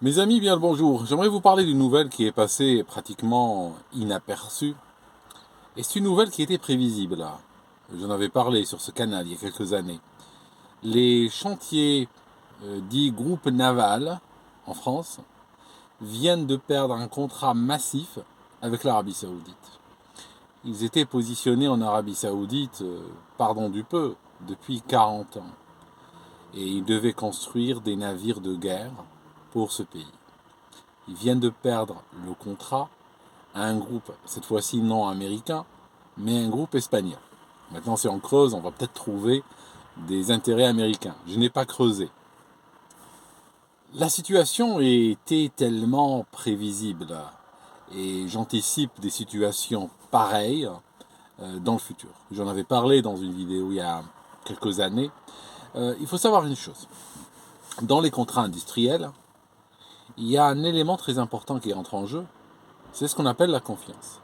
Mes amis, bien le bonjour. J'aimerais vous parler d'une nouvelle qui est passée pratiquement inaperçue. Et c'est une nouvelle qui était prévisible, là. J'en avais parlé sur ce canal il y a quelques années. Les chantiers dits groupes navals en France viennent de perdre un contrat massif avec l'Arabie Saoudite. Ils étaient positionnés en Arabie Saoudite, pardon du peu, depuis 40 ans. Et ils devaient construire des navires de guerre pour ce pays. Ils viennent de perdre le contrat à un groupe, cette fois-ci non américain, mais un groupe espagnol. Maintenant, si on creuse, on va peut-être trouver des intérêts américains. Je n'ai pas creusé. La situation était tellement prévisible et j'anticipe des situations pareilles dans le futur. J'en avais parlé dans une vidéo il y a quelques années. Il faut savoir une chose. Dans les contrats industriels, il y a un élément très important qui entre en jeu, c'est ce qu'on appelle la confiance.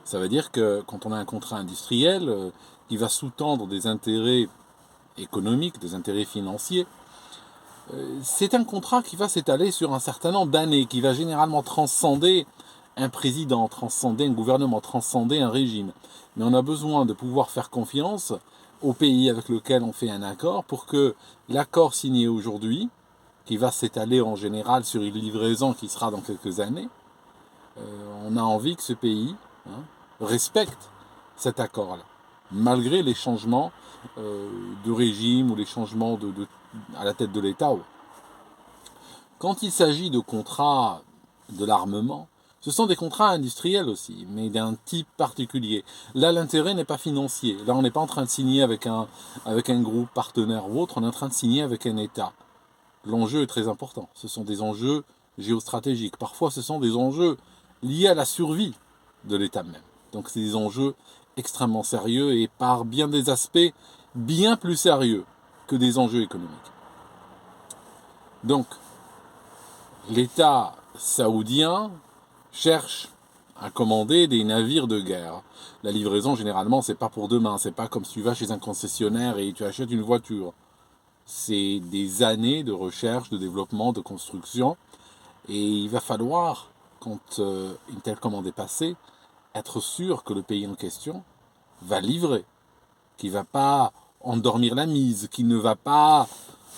Ça veut dire que quand on a un contrat industriel qui va sous-tendre des intérêts économiques, des intérêts financiers, c'est un contrat qui va s'étaler sur un certain nombre d'années, qui va généralement transcender un président, transcender un gouvernement, transcender un régime. Mais on a besoin de pouvoir faire confiance au pays avec lequel on fait un accord pour que l'accord signé aujourd'hui, qui va s'étaler en général sur une livraison qui sera dans quelques années, on a envie que ce pays respecte cet accord-là, malgré les changements de régime ou les changements à la tête de l'État. Quand il s'agit de contrats de l'armement, ce sont des contrats industriels aussi, mais d'un type particulier. Là, l'intérêt n'est pas financier. Là, on n'est pas en train de signer avec un groupe partenaire ou autre, on est en train de signer avec un État. L'enjeu est très important. Ce sont des enjeux géostratégiques. Parfois, ce sont des enjeux liés à la survie de l'État même. Donc, c'est des enjeux extrêmement sérieux et par bien des aspects bien plus sérieux que des enjeux économiques. Donc, l'État saoudien cherche à commander des navires de guerre. La livraison, généralement, c'est pas pour demain. C'est pas comme si tu vas chez un concessionnaire et tu achètes une voiture. C'est des années de recherche, de développement, de construction. Et il va falloir, quand une telle commande est passée, être sûr que le pays en question va livrer, qu'il ne va pas endormir la mise, qu'il ne va pas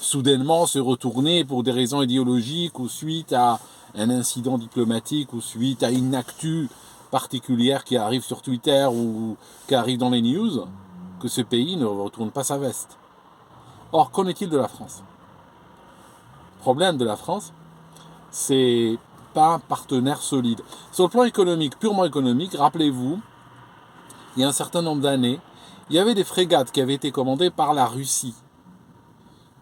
soudainement se retourner pour des raisons idéologiques ou suite à un incident diplomatique ou suite à une actu particulière qui arrive sur Twitter ou qui arrive dans les news, que ce pays ne retourne pas sa veste. Or, qu'en est-il de la France ? Le problème de la France, c'est pas un partenaire solide. Sur le plan économique, purement économique, rappelez-vous, il y a un certain nombre d'années, il y avait des frégates qui avaient été commandées par la Russie.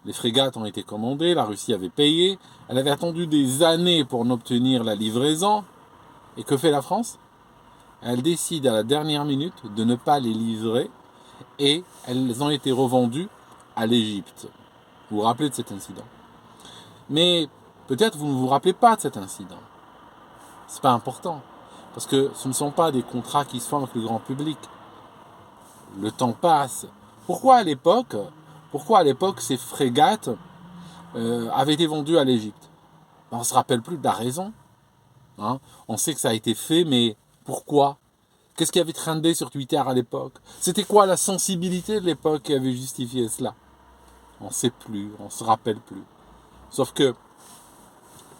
Les frégates ont été commandées, la Russie avait payé, elle avait attendu des années pour en obtenir la livraison. Et que fait la France ? Elle décide à la dernière minute de ne pas les livrer et elles ont été revendues à l'Égypte. Vous vous rappelez de cet incident ? Mais peut-être vous ne vous rappelez pas de cet incident. C'est pas important. Parce que ce ne sont pas des contrats qui se font avec le grand public. Le temps passe. Pourquoi à l'époque ces frégates avaient été vendues à l'Égypte ? On ne se rappelle plus de la raison. On sait que ça a été fait, mais pourquoi ? Qu'est-ce qui avait trendé sur Twitter à l'époque ? C'était quoi la sensibilité de l'époque qui avait justifié cela ? On ne sait plus, on ne se rappelle plus. Sauf que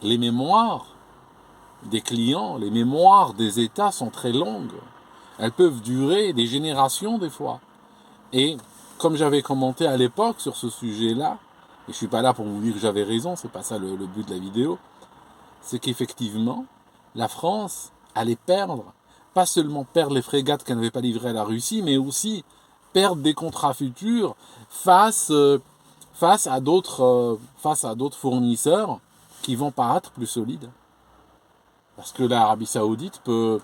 les mémoires des clients, les mémoires des États sont très longues. Elles peuvent durer des générations des fois. Et comme j'avais commenté à l'époque sur ce sujet-là, et je ne suis pas là pour vous dire que j'avais raison, c'est pas ça le but de la vidéo, c'est qu'effectivement, la France allait perdre, pas seulement perdre les frégates qu'elle n'avait pas livrées à la Russie, mais aussi perdre des contrats futurs face à d'autres fournisseurs qui vont paraître plus solides. Parce que l'Arabie Saoudite peut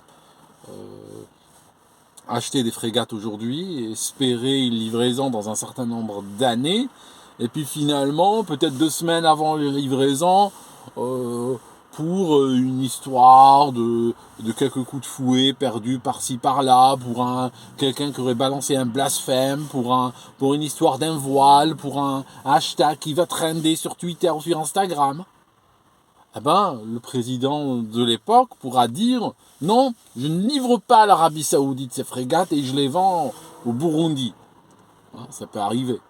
acheter des frégates aujourd'hui, espérer une livraison dans un certain nombre d'années, et puis finalement, peut-être 2 semaines avant la livraison, pour une histoire de quelques coups de fouet perdus par-ci par-là, pour quelqu'un qui aurait balancé un blasphème, pour une histoire d'un voile, pour un hashtag qui va trender sur Twitter ou sur Instagram, eh ben, le président de l'époque pourra dire non, je ne livre pas à l'Arabie Saoudite ces frégates et je les vends au Burundi. Hein, ça peut arriver.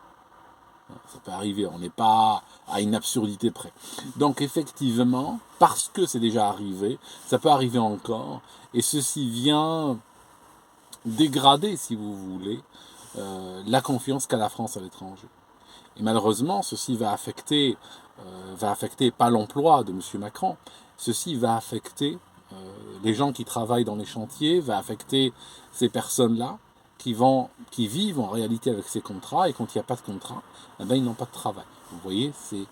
Ça peut arriver, on n'est pas à une absurdité près. Donc effectivement, parce que c'est déjà arrivé, ça peut arriver encore, et ceci vient dégrader, si vous voulez, la confiance qu'a la France à l'étranger. Et malheureusement, ceci va affecter pas l'emploi de M. Macron, ceci va affecter les gens qui travaillent dans les chantiers, va affecter ces personnes-là qui vivent en réalité avec ces contrats, et quand il n'y a pas de contrat, eh ben, ils n'ont pas de travail. Vous voyez, il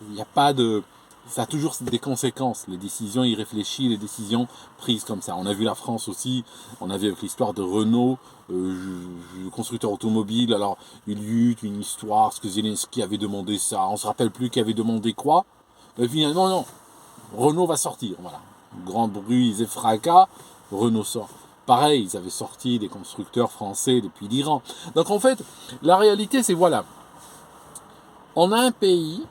n'y a pas de... Ça a toujours des conséquences, les décisions irréfléchies, les décisions prises comme ça. On a vu la France aussi, on a vu avec l'histoire de Renault, constructeur automobile. Alors, il y eut une histoire, est-ce que Zelensky avait demandé ça, on ne se rappelle plus qui avait demandé quoi. Mais finalement, non, Renault va sortir, voilà. Grand bruit et fracas, Renault sort. Pareil, ils avaient sorti des constructeurs français depuis l'Iran. Donc en fait, la réalité, c'est voilà. On a un pays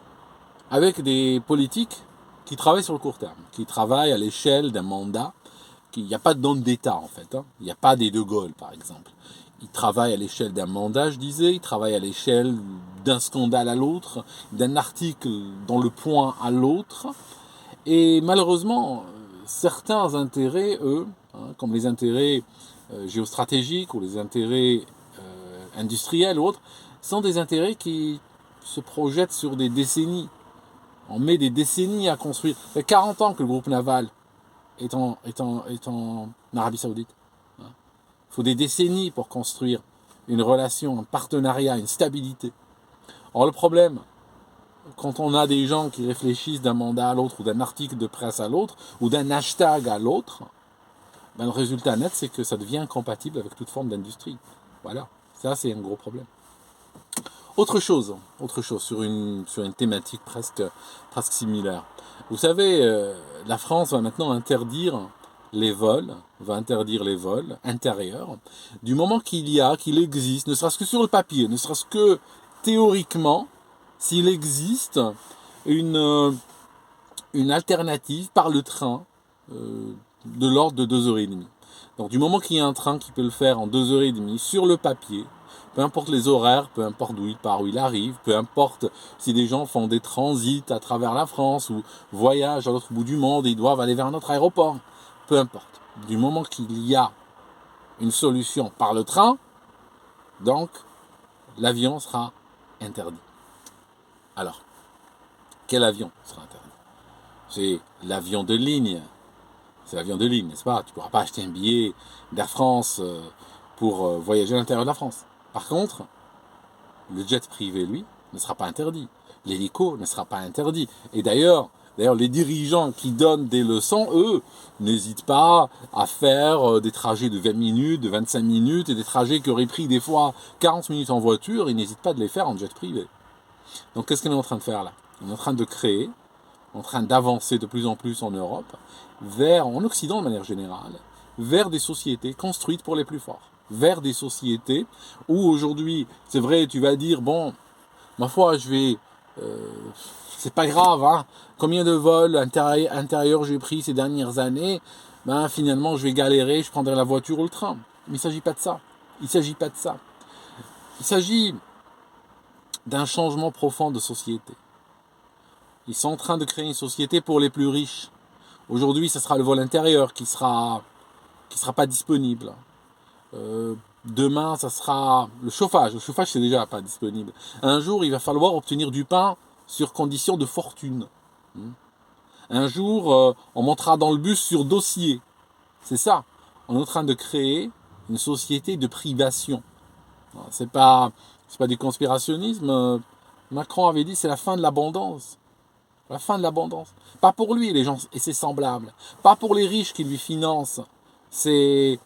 avec des politiques qui travaillent sur le court terme, qui travaillent à l'échelle d'un mandat. Il n'y a pas de don d'État en fait. Hein. Il n'y a pas des De Gaulle par exemple. Ils travaillent à l'échelle d'un mandat, je disais. Ils travaillent à l'échelle d'un scandale à l'autre, d'un article dans le Point à l'autre. Et malheureusement, certains intérêts, eux, hein, comme les intérêts géostratégiques ou les intérêts industriels ou autres, sont des intérêts qui se projettent sur des décennies. On met des décennies à construire. Ça fait 40 ans que le groupe naval est en Arabie Saoudite. Il faut des décennies pour construire une relation, un partenariat, une stabilité. Or, le problème, quand on a des gens qui réfléchissent d'un mandat à l'autre, ou d'un article de presse à l'autre, ou d'un hashtag à l'autre, ben le résultat net, c'est que ça devient incompatible avec toute forme d'industrie. Voilà, ça c'est un gros problème. Autre chose sur une thématique presque similaire. Vous savez, la France va maintenant interdire les vols intérieurs, du moment qu'il existe, ne serait-ce que sur le papier, ne serait-ce que théoriquement, s'il existe une alternative par le train de l'ordre de 2h30. Donc du moment qu'il y a un train qui peut le faire en 2h30 sur le papier, peu importe les horaires, peu importe où il arrive, peu importe si des gens font des transits à travers la France ou voyagent à l'autre bout du monde et ils doivent aller vers un autre aéroport, peu importe. Du moment qu'il y a une solution par le train, donc l'avion sera interdit. Alors, quel avion sera interdit? C'est l'avion de ligne. C'est l'avion de ligne, n'est-ce pas? Tu ne pourras pas acheter un billet d'Air France pour voyager à l'intérieur de la France. Par contre, le jet privé, lui, ne sera pas interdit. L'hélico ne sera pas interdit. Et d'ailleurs, les dirigeants qui donnent des leçons, eux, n'hésitent pas à faire des trajets de 20 minutes, de 25 minutes, et des trajets qui auraient pris des fois 40 minutes en voiture, ils n'hésitent pas à les faire en jet privé. Donc qu'est-ce qu'on est en train de faire là? On est en train de créer, en train d'avancer de plus en plus en Europe, en Occident de manière générale, vers des sociétés construites pour les plus forts. Vers des sociétés où aujourd'hui, c'est vrai, tu vas dire, bon, ma foi, c'est pas grave, hein, combien de vols intérieurs j'ai pris ces dernières années, ben finalement je vais galérer, je prendrai la voiture ou le train. Mais il ne s'agit pas de ça. Il s'agit d'un changement profond de société. Ils sont en train de créer une société pour les plus riches. Aujourd'hui, ce sera le vol intérieur qui sera pas disponible. Demain, ça sera le chauffage. Le chauffage, c'est déjà pas disponible. Un jour, il va falloir obtenir du pain sur condition de fortune. Un jour, on montera dans le bus sur dossier. C'est ça. On est en train de créer une société de privation. C'est pas du conspirationnisme. Macron avait dit c'est la fin de l'abondance. La fin de l'abondance. Pas pour lui, les gens et ses semblables. Pas pour les riches qui lui financent ses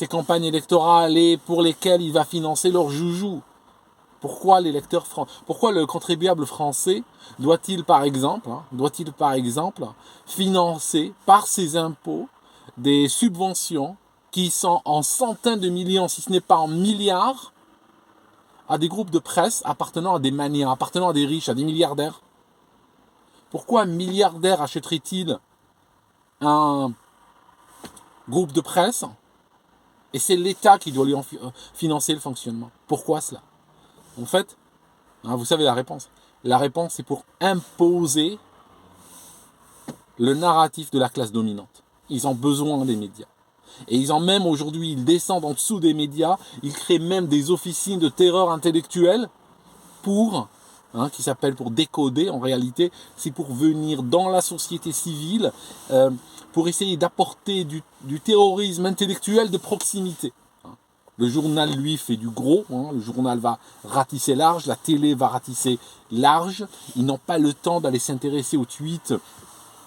campagnes électorales et pour lesquelles il va financer leurs joujoux. Pourquoi le contribuable français doit-il par exemple financer par ses impôts des subventions qui sont en centaines de millions, si ce n'est pas en milliards, à des groupes de presse appartenant à des manias, appartenant à des riches, à des milliardaires? Pourquoi un milliardaire achèterait-il un groupe de presse et c'est l'État qui doit lui financer le fonctionnement? Pourquoi cela? En fait, vous savez la réponse. La réponse, c'est pour imposer le narratif de la classe dominante. Ils ont besoin des médias. Et ils ont même aujourd'hui, ils descendent en dessous des médias, ils créent même des officines de terreur intellectuelle pour, qui s'appellent pour décoder, en réalité, c'est pour venir dans la société civile, pour essayer d'apporter du terrorisme intellectuel de proximité. Le journal, lui, fait du gros, le journal va ratisser large, la télé va ratisser large, ils n'ont pas le temps d'aller s'intéresser aux tweets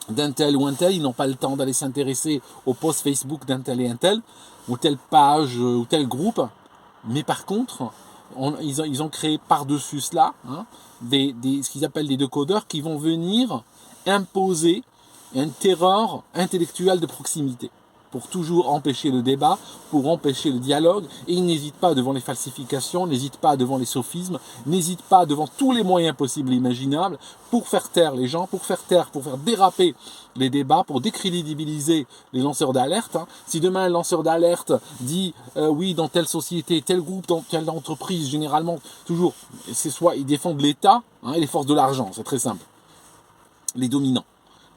d'un tel ou un tel, ils n'ont pas le temps d'aller s'intéresser aux posts Facebook d'un tel et un tel, ou telle page, ou tel groupe, mais par contre, ils ont créé par-dessus cela ce qu'ils appellent des décodeurs qui vont venir imposer un terror intellectuel de proximité pour toujours empêcher le débat, pour empêcher le dialogue, et ils n'hésitent pas devant les falsifications, n'hésitent pas devant les sophismes, n'hésitent pas devant tous les moyens possibles et imaginables pour faire taire les gens, pour faire déraper les débats, pour décrédibiliser les lanceurs d'alerte. Si demain un lanceur d'alerte dit oui, dans telle société, tel groupe, dans telle entreprise, généralement, toujours, c'est soit ils défendent l'État et les forces de l'argent, c'est très simple, les dominants.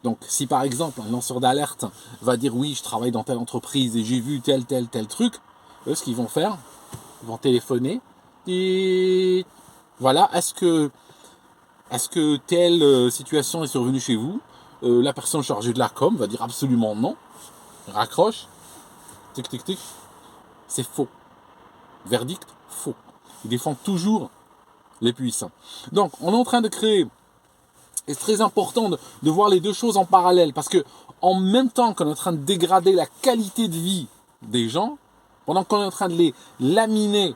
Donc, si par exemple un lanceur d'alerte va dire oui, je travaille dans telle entreprise et j'ai vu tel truc, eux, ce qu'ils vont faire, ils vont téléphoner et voilà, est-ce que telle situation est survenue chez vous? La personne chargée de la com va dire absolument non, raccroche, tic tic tic, c'est faux. Verdict, faux. Ils défendent toujours les puissants. Donc, on est en train de créer. Et c'est très important de voir les deux choses en parallèle, parce que en même temps qu'on est en train de dégrader la qualité de vie des gens, pendant qu'on est en train de les laminer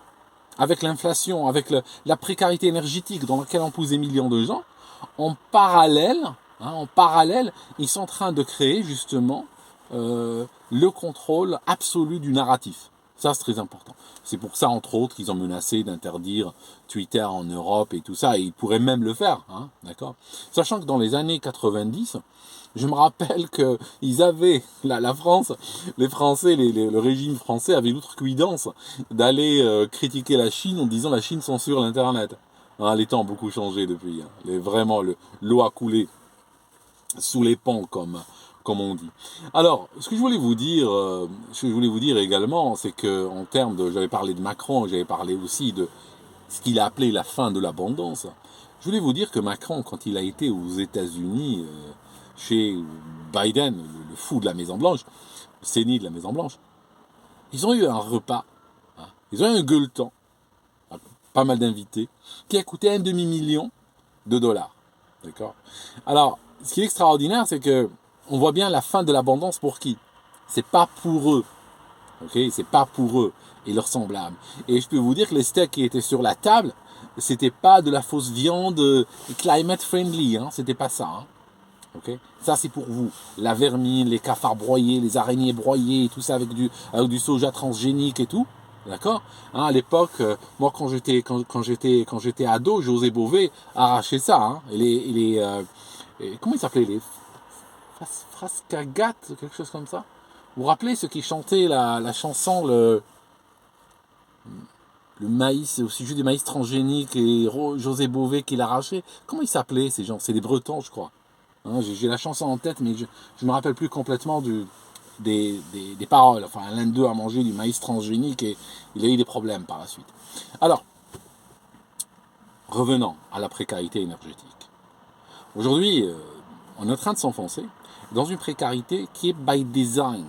avec l'inflation, avec la précarité énergétique dans laquelle on pousse des millions de gens, en parallèle, ils sont en train de créer justement le contrôle absolu du narratif. Ça, c'est très important. C'est pour ça, entre autres, qu'ils ont menacé d'interdire Twitter en Europe et tout ça. Et ils pourraient même le faire, d'accord ? Sachant que dans les années 90, je me rappelle qu'ils avaient, la France, les Français, le régime français avait l'outrecuidance d'aller critiquer la Chine en disant la Chine censure l'Internet. Les temps ont beaucoup changé depuis. Vraiment, l'eau a coulé sous les ponts, comme on dit. Alors, ce que je voulais vous dire également, c'est que en termes j'avais parlé de Macron, j'avais parlé aussi de ce qu'il a appelé la fin de l'abondance. Je voulais vous dire que Macron, quand il a été aux États-Unis, chez Biden, le fou de la Maison-Blanche, le sénie de la Maison-Blanche, ils ont eu un repas, ils ont eu un gueuleton, pas mal d'invités, qui a coûté $500 000. D'accord ? Alors, ce qui est extraordinaire, c'est que on voit bien la fin de l'abondance pour qui? C'est pas pour eux. Ok, c'est pas pour eux et leurs semblables. Et je peux vous dire que les steaks qui étaient sur la table, c'était pas de la fausse viande climate friendly, c'était pas ça. Ok, ça c'est pour vous. La vermine, les cafards broyés, les araignées broyées, tout ça avec du soja transgénique et tout. D'accord. À l'époque, moi quand j'étais ado, José Bové arrachait ça. Comment il s'appelait, les Frascagat, quelque chose comme ça. Vous vous rappelez ceux qui chantaient la chanson le maïs, au sujet du maïs transgénique et José Bové qui l'arrachait? Comment ils s'appelaient ces gens? C'est des Bretons, je crois. J'ai la chanson en tête, mais je ne me rappelle plus complètement des paroles. Enfin, l'un d'eux a mangé du maïs transgénique et il a eu des problèmes par la suite. Alors, revenons à la précarité énergétique. Aujourd'hui, on est en train de s'enfoncer dans une précarité qui est by design.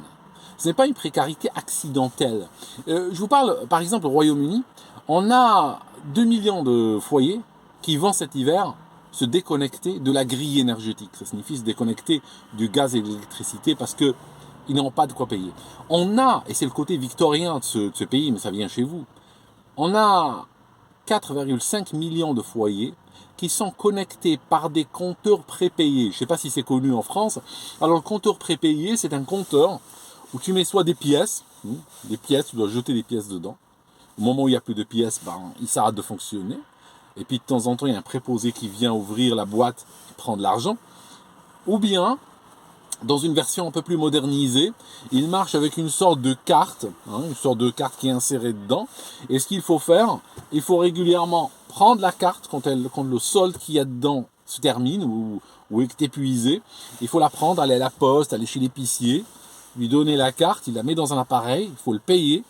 Ce n'est pas une précarité accidentelle. Je vous parle, par exemple, au Royaume-Uni, on a 2 millions de foyers qui vont cet hiver se déconnecter de la grille énergétique. Ça signifie se déconnecter du gaz et de l'électricité parce qu'ils n'auront pas de quoi payer. On a, et c'est le côté victorien de ce pays, mais ça vient chez vous, on a 4,5 millions de foyers qui sont connectés par des compteurs prépayés. Je ne sais pas si c'est connu en France. Alors le compteur prépayé, c'est un compteur où tu mets soit des pièces, tu dois jeter des pièces dedans. Au moment où il n'y a plus de pièces, il s'arrête de fonctionner. Et puis de temps en temps, il y a un préposé qui vient ouvrir la boîte, qui prend de l'argent. Ou bien, dans une version un peu plus modernisée, il marche avec une sorte de carte, une sorte de carte qui est insérée dedans. Et ce qu'il faut faire, il faut régulièrement prendre la carte quand le solde qu'il y a dedans se termine ou est épuisé. Il faut la prendre, aller à la poste, aller chez l'épicier, lui donner la carte, il la met dans un appareil, il faut le payer.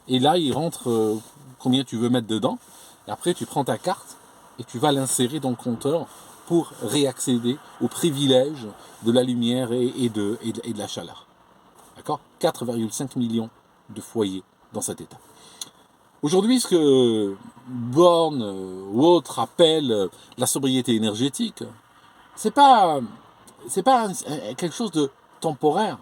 Et là, il rentre combien tu veux mettre dedans. Et après, tu prends ta carte et tu vas l'insérer dans le compteur pour réaccéder aux privilèges de la lumière et de la chaleur. D'accord ? 4,5 millions de foyers dans cet état. Aujourd'hui, ce que Born ou autres appellent la sobriété énergétique, c'est pas quelque chose de temporaire.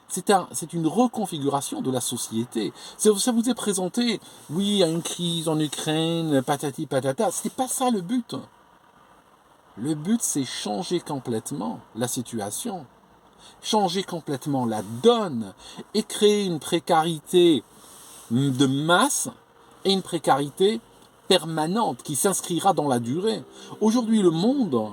C'est une reconfiguration de la société. Ça vous est présenté, oui, il y a une crise en Ukraine, patati patata. C'est pas ça le but. Le but, c'est changer complètement la situation, changer complètement la donne et créer une précarité de masse et une précarité permanente qui s'inscrira dans la durée. Aujourd'hui, le monde,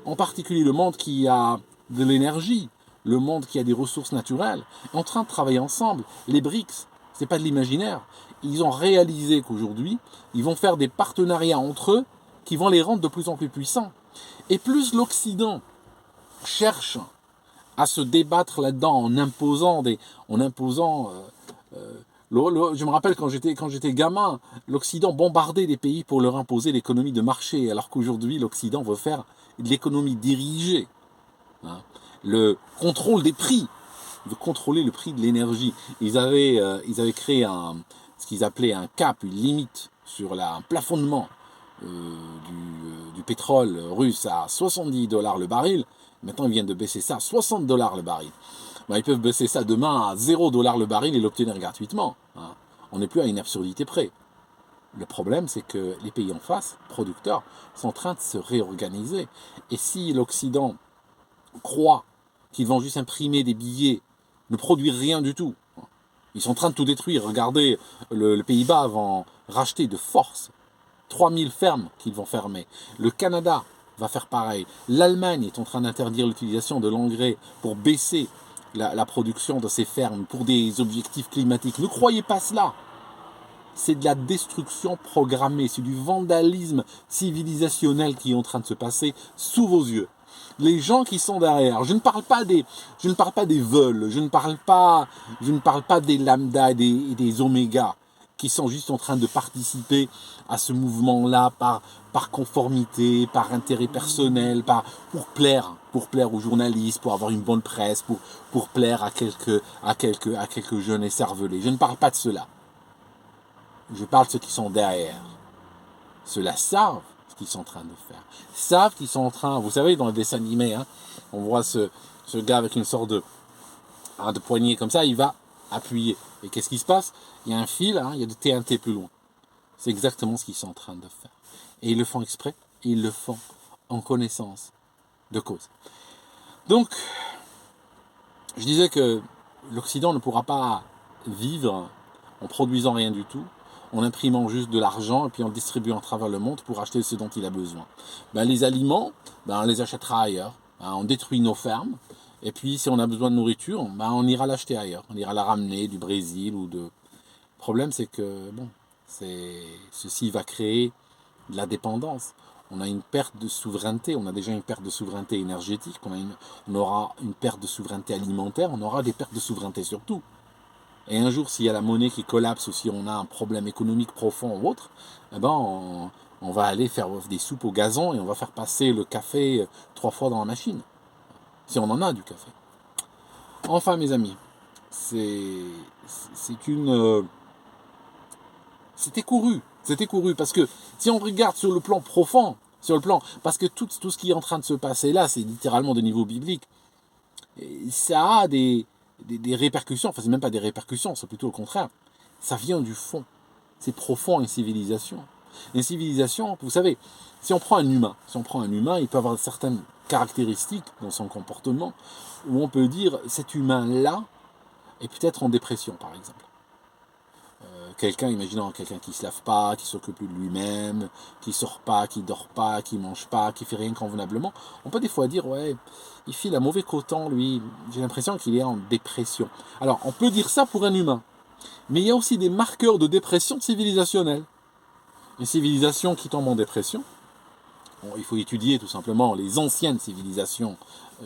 en particulier le monde qui a de l'énergie, le monde qui a des ressources naturelles, est en train de travailler ensemble. Les BRICS, c'est pas de l'imaginaire. Ils ont réalisé qu'aujourd'hui, ils vont faire des partenariats entre eux qui vont les rendre de plus en plus puissants. Et plus l'Occident cherche à se débattre là-dedans en imposant je me rappelle quand j'étais gamin, l'Occident bombardait les pays pour leur imposer l'économie de marché, alors qu'aujourd'hui l'Occident veut faire de l'économie dirigée. Hein. Le contrôle des prix, de contrôler le prix de l'énergie. Ils avaient créé ce qu'ils appelaient un cap, une limite sur un plafonnement du pétrole russe à 70 $ le baril. Maintenant, ils viennent de baisser ça à 60 $ le baril. Ben, ils peuvent baisser ça demain à 0 $ le baril et l'obtenir gratuitement. Hein. On n'est plus à une absurdité près. Le problème, c'est que les pays en face, producteurs, sont en train de se réorganiser. Et si l'Occident croit qu'ils vont juste imprimer des billets, ne produire rien du tout, ils sont en train de tout détruire. Regardez, le Pays-Bas vont racheter de force 3000 fermes qu'ils vont fermer. Le Canada va faire pareil. L'Allemagne est en train d'interdire l'utilisation de l'engrais pour baisser la production de ces fermes pour des objectifs climatiques. Ne croyez pas cela. C'est de la destruction programmée, c'est du vandalisme civilisationnel qui est en train de se passer sous vos yeux. Les gens qui sont derrière, je ne parle pas des vols, je ne parle pas des lambda et des oméga qui sont juste en train de participer à ce mouvement-là par conformité, par intérêt personnel, pour plaire aux journalistes, pour avoir une bonne presse, pour plaire à quelques jeunes écervelés. Je ne parle pas de cela. Je parle de ceux qui sont derrière. Ceux-là savent ce qu'ils sont en train de faire. Savent qu'ils sont en train... Vous savez, dans les dessins animés, on voit ce gars avec une sorte de poignée comme ça, il va appuyer. Et qu'est-ce qui se passe ? Il y a un fil, il y a de TNT plus loin. C'est exactement ce qu'ils sont en train de faire. Et ils le font exprès, et ils le font en connaissance de cause. Donc, je disais que l'Occident ne pourra pas vivre en produisant rien du tout, en imprimant juste de l'argent et puis en distribuant à travers le monde pour acheter ce dont il a besoin. Les aliments, on les achètera ailleurs. On détruit nos fermes. Et puis, si on a besoin de nourriture, on ira l'acheter ailleurs. On ira la ramener du Brésil ou de... Le problème, c'est que, ceci va créer de la dépendance. On a une perte de souveraineté. On a déjà une perte de souveraineté énergétique. On aura une perte de souveraineté alimentaire. On aura des pertes de souveraineté sur tout. Et un jour, s'il y a la monnaie qui collapse ou si on a un problème économique profond ou autre, on va aller faire des soupes au gazon et on va faire passer le café 3 fois dans la machine. Si on en a du café. Enfin, mes amis, c'était couru. C'était couru parce que si on regarde sur le plan profond, parce que tout ce qui est en train de se passer là, c'est littéralement de niveau biblique, et ça a des répercussions, enfin c'est même pas des répercussions, c'est plutôt le contraire. Ça vient du fond. C'est profond, une civilisation. Une civilisation, vous savez, si on prend un humain, il peut avoir certaines caractéristiques dans son comportement où on peut dire cet humain-là est peut-être en dépression, par exemple. imaginons quelqu'un qui se lave pas, qui s'occupe plus de lui-même, qui sort pas, qui dort pas, qui mange pas, qui fait rien convenablement, on peut des fois dire, ouais, il file un mauvais coton, lui, j'ai l'impression qu'il est en dépression. Alors, on peut dire ça pour un humain, mais il y a aussi des marqueurs de dépression civilisationnelle. Une civilisation qui tombe en dépression, bon, il faut étudier tout simplement les anciennes civilisations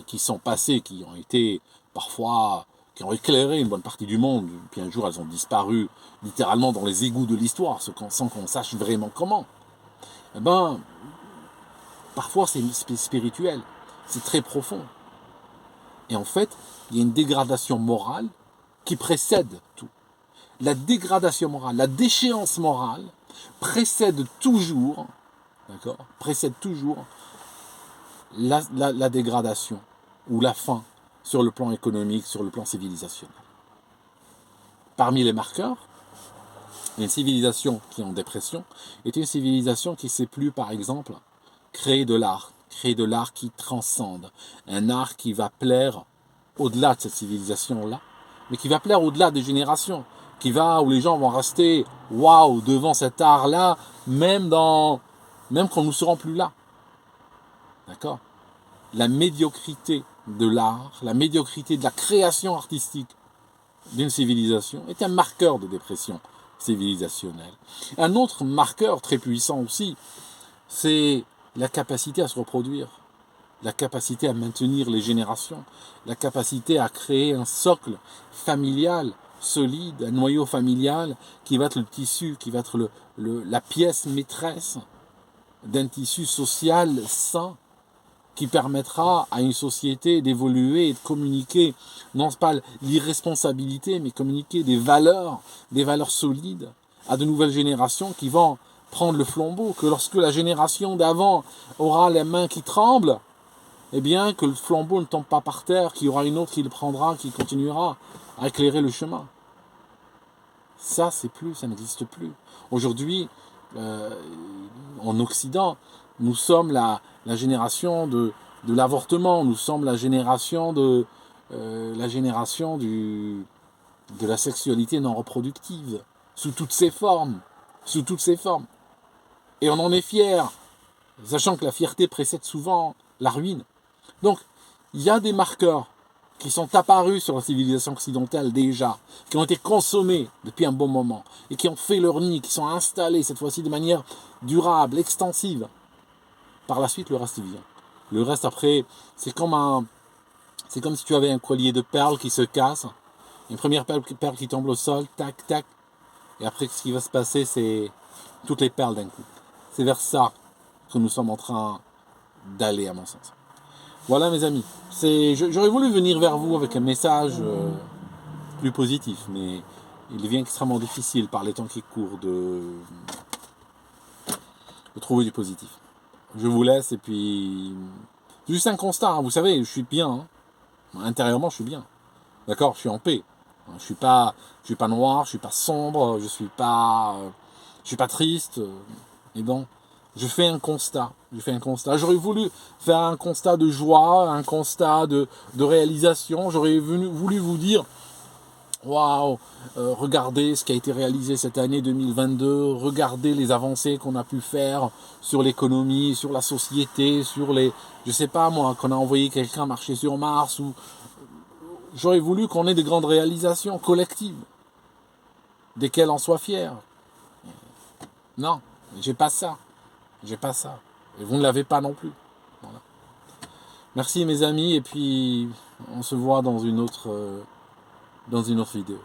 qui sont passées, qui ont été parfois, qui ont éclairé une bonne partie du monde, puis un jour elles ont disparu littéralement dans les égouts de l'histoire, sans qu'on sache vraiment comment. Eh ben, parfois c'est spirituel, c'est très profond. Et en fait, il y a une dégradation morale qui précède tout. La dégradation morale, la déchéance morale précède toujours, d'accord, précède toujours la dégradation ou la fin sur le plan économique, sur le plan civilisationnel. Parmi les marqueurs, une civilisation qui est en dépression est une civilisation qui ne sait plus, par exemple, créer de l'art qui transcende, un art qui va plaire au-delà de cette civilisation-là, mais qui va plaire au-delà des générations, où les gens vont rester waouh devant cet art-là, même quand nous ne serons plus là. D'accord ? La médiocrité de l'art, la médiocrité de la création artistique d'une civilisation est un marqueur de dépression civilisationnelle. Un autre marqueur très puissant aussi, c'est la capacité à se reproduire, la capacité à maintenir les générations, la capacité à créer un socle familial solide, un noyau familial qui va être le tissu, qui va être la pièce maîtresse d'un tissu social sain qui permettra à une société d'évoluer et de communiquer, non pas l'irresponsabilité, mais communiquer des valeurs solides à de nouvelles générations qui vont prendre le flambeau, que lorsque la génération d'avant aura les mains qui tremblent, eh bien que le flambeau ne tombe pas par terre, qu'il y aura une autre qui le prendra, qui continuera à éclairer le chemin. Ça n'existe plus. Aujourd'hui, en Occident, nous sommes la génération de l'avortement, nous sommes la génération de la sexualité non reproductive, sous toutes ses formes. Et on en est fier, sachant que la fierté précède souvent la ruine. Donc, il y a des marqueurs qui sont apparus sur la civilisation occidentale déjà, qui ont été consommés depuis un bon moment, et qui ont fait leur nid, qui sont installés cette fois-ci de manière durable, extensive. Par la suite, le reste vient. Le reste, après, c'est comme si tu avais un collier de perles qui se casse, une première perle qui tombe au sol, tac, tac, et après, ce qui va se passer, c'est toutes les perles d'un coup. C'est vers ça que nous sommes en train d'aller, à mon sens. Voilà, mes amis. J'aurais voulu venir vers vous avec un message plus positif, mais il devient extrêmement difficile par les temps qui courent de trouver du positif. Je vous laisse et puis c'est juste un constat. Hein. Vous savez, je suis bien. Hein. Intérieurement, je suis bien. D'accord, je suis en paix. Je suis pas noir, je suis pas sombre, je suis pas triste. Et bon. Je fais un constat. J'aurais voulu faire un constat de joie, un constat de réalisation. J'aurais voulu vous dire, waouh, regardez ce qui a été réalisé cette année 2022, regardez les avancées qu'on a pu faire sur l'économie, sur la société, sur je sais pas moi, qu'on a envoyé quelqu'un marcher sur Mars. J'aurais voulu qu'on ait de grandes réalisations collectives, desquelles on soit fier. Non, j'ai pas ça. Et vous ne l'avez pas non plus. Voilà. Merci mes amis, et puis on se voit dans une autre vidéo.